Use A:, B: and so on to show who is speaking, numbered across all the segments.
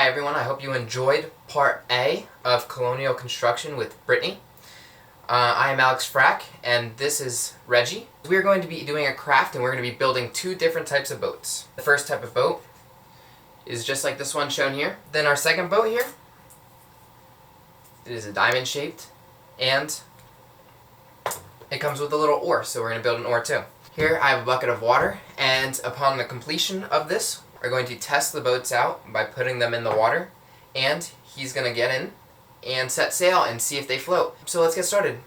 A: Hi everyone, I hope you enjoyed part A of Colonial construction with Brittany. I am Alex Frack and this is Reggie. We are going to be doing a craft and we're going to be building two different types of boats. The first type of boat is just like this one shown here. Then our second boat here, it is a diamond shaped and it comes with a little oar, so we're going to build an oar too. Here I have a bucket of water, and upon the completion of this, we're going to test the boats out by putting them in the water, and he's going to get in and set sail and see if they float. So let's get started.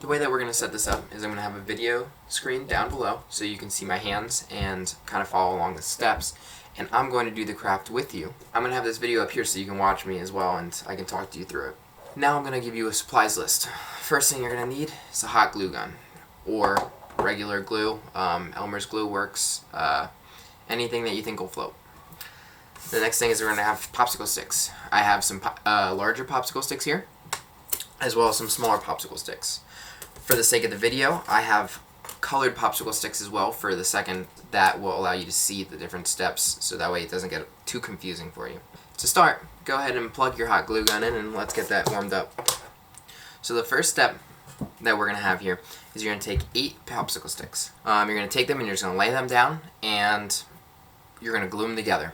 A: The way that we're going to set this up is I'm going to have a video screen down below so you can see my hands and kind of follow along the steps, and I'm going to do the craft with you. I'm going to have this video up here so you can watch me as well and I can talk to you through it. Now I'm going to give you a supplies list. First thing you're going to need is a hot glue gun or regular glue. Elmer's glue works. Anything that you think will float. The next thing is we're going to have popsicle sticks. I have some larger popsicle sticks here, as well as some smaller popsicle sticks. For the sake of the video, I have colored popsicle sticks as well for the second that will allow you to see the different steps, so that way it doesn't get too confusing for you. To start, go ahead and plug your hot glue gun in and let's get that warmed up. So the first step that we're going to have here is you're going to take 8 popsicle sticks. You're going to take them and you're just going to lay them down and you're going to glue them together.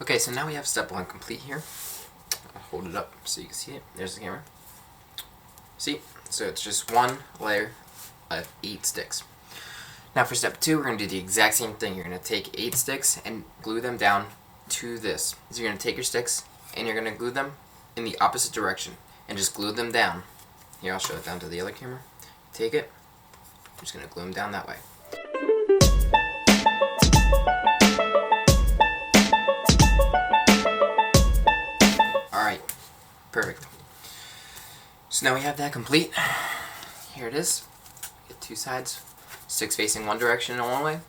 A: Okay, so now we have step 1 complete here. I'll hold it up so you can see it. There's the camera. See? So it's just one layer of 8 sticks. Now for step 2, we're going to do the exact same thing. You're going to take 8 sticks and glue them down to this. So you're going to take your sticks and you're going to glue them in the opposite direction and just glue them down. Here, I'll show it down to the other camera. Take it. I'm just going to glue them down that way. Alright, perfect. So now we have that complete. Here it is. Get 2 sides. Sticks facing one direction in one way.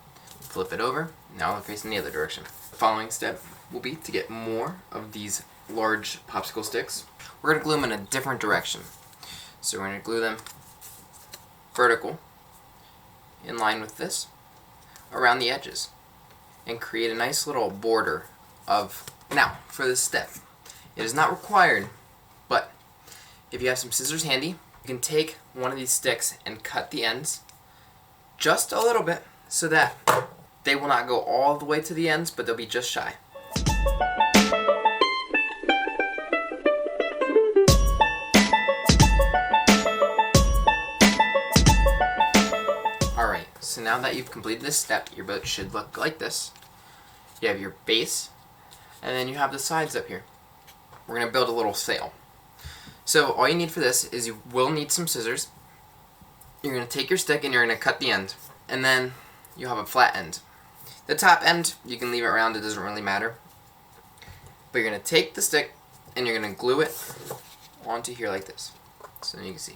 A: Flip it over. Now they're facing the other direction. The following step will be to get more of these large popsicle sticks. We're going to glue them in a different direction. So we're going to glue them vertical, in line with this, around the edges, and create a nice little border of... Now, for this step, it is not required, but if you have some scissors handy, you can take one of these sticks and cut the ends just a little bit so that they will not go all the way to the ends, but they'll be just shy. Alright, so now that you've completed this step, your boat should look like this. You have your base, and then you have the sides up here. We're going to build a little sail. So all you need for this is you will need some scissors. You're going to take your stick and you're going to cut the end. And then you have a flat end. The top end, you can leave it round, it doesn't really matter. But you're going to take the stick and you're going to glue it onto here like this. So you can see.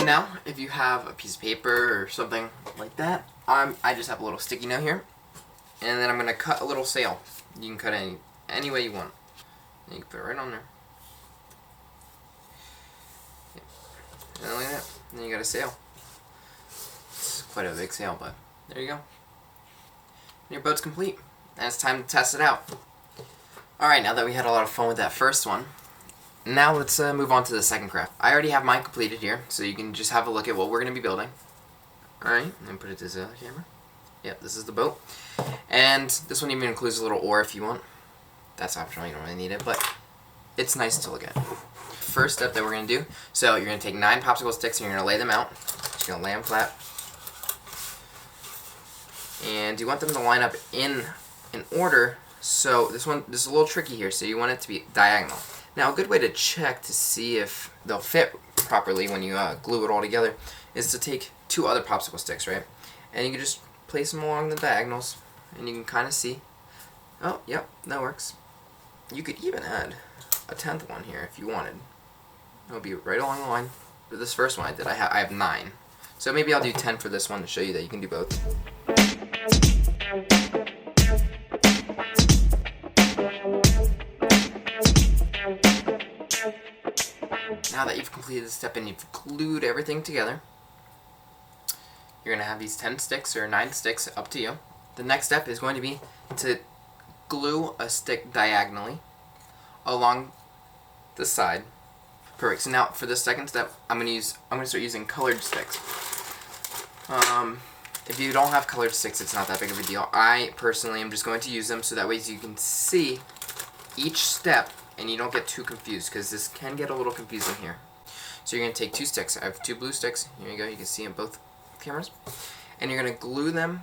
A: Now, if you have a piece of paper or something like that, I just have a little sticky note here. And then I'm going to cut a little sail. You can cut it any way you want. And you can put it right on there. And then like that. And then you got a sail. It's quite a big sail, but there you go. And your boat's complete. And it's time to test it out. Alright, now that we had a lot of fun with that first one, now let's move on to the second craft. I already have mine completed here, so you can just have a look at what we're going to be building. Alright, and then put it to the other camera. Yep, this is the boat. And this one even includes a little oar if you want. That's optional, you don't really need it, but it's nice to look at. First step that we're going to do, so you're going to take 9 popsicle sticks and you're going to lay them out. Just going to lay them flat. And you want them to line up in an order, so this is a little tricky here, so you want it to be diagonal. Now a good way to check to see if they'll fit properly when you glue it all together is to take 2 other popsicle sticks, right? And you can just place them along the diagonals and you can kind of see. Oh, yep, that works. You could even add a 10th one here if you wanted. It'll be right along the line. For this first one I have 9. So maybe I'll do 10 for this one to show you that you can do both. Now that you've completed this step and you've glued everything together, you're going to have these 10 sticks or 9 sticks, up to you. The next step is going to be to glue a stick diagonally along the side. Perfect. So now for the second step, I'm going to start using colored sticks. If you don't have colored sticks, it's not that big of a deal. I personally am just going to use them so that way you can see each step and you don't get too confused, because this can get a little confusing here. So you're going to take 2 sticks. I have 2 blue sticks. Here you go. You can see in both cameras. And you're going to glue them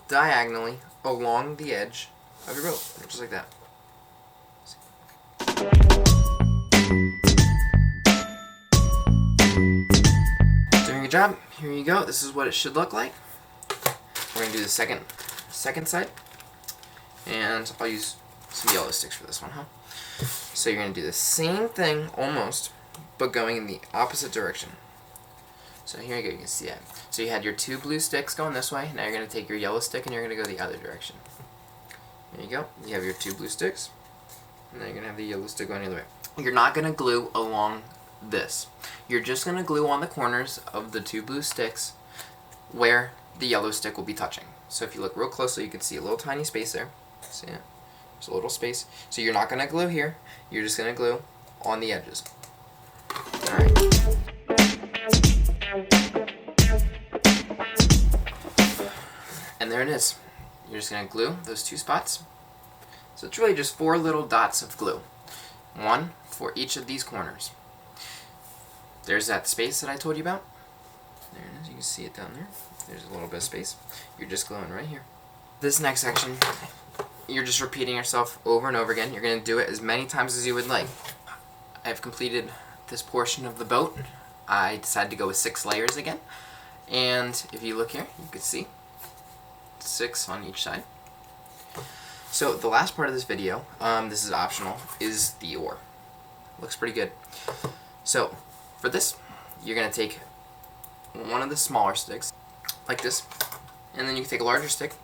A: diagonally along the edge of your boat, just like that. Doing a good job. Here you go. This is what it should look like. We're going to do the second side. And I'll use some yellow sticks for this one, huh? So you're going to do the same thing almost, but going in the opposite direction. So here you go, you can see it. So you had your 2 blue sticks going this way. Now you're going to take your yellow stick and you're going to go the other direction. There you go. You have your 2 blue sticks. And then you're going to have the yellow stick going the other way. You're not going to glue along this. You're just going to glue on the corners of the 2 blue sticks where the yellow stick will be touching. So if you look real closely, you can see a little tiny space there. See it? There's a little space. So you're not going to glue here. You're just going to glue on the edges. Alright. And there it is. You're just going to glue those 2 spots. So it's really just 4 little dots of glue. 1 for each of these corners. There's that space that I told you about. There it is. You can see it down there. There's a little bit of space. You're just gluing right here. This next section, you're just repeating yourself over and over again. You're going to do it as many times as you would like. I've completed this portion of the boat. I decided to go with 6 layers again. And if you look here, you can see 6 on each side. So the last part of this video, this is optional, is the oar. Looks pretty good. So for this, you're going to take one of the smaller sticks, like this, and then you can take a larger stick,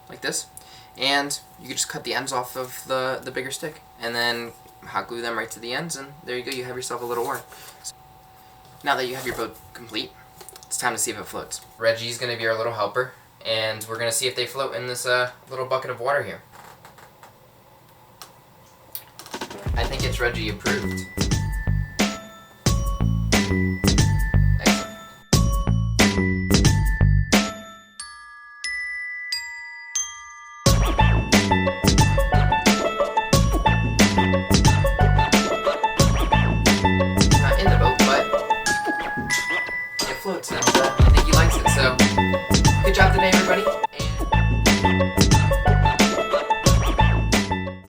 A: like this, and you can just cut the ends off of the bigger stick, and then hot glue them right to the ends, and there you go, you have yourself a little oar. So now that you have your boat complete, it's time to see if it floats. Reggie's going to be our little helper, and we're going to see if they float in this little bucket of water here. I think it's Reggie approved. Excellent. Not in the boat, but it floats, and I think he likes it, so good job today, everybody.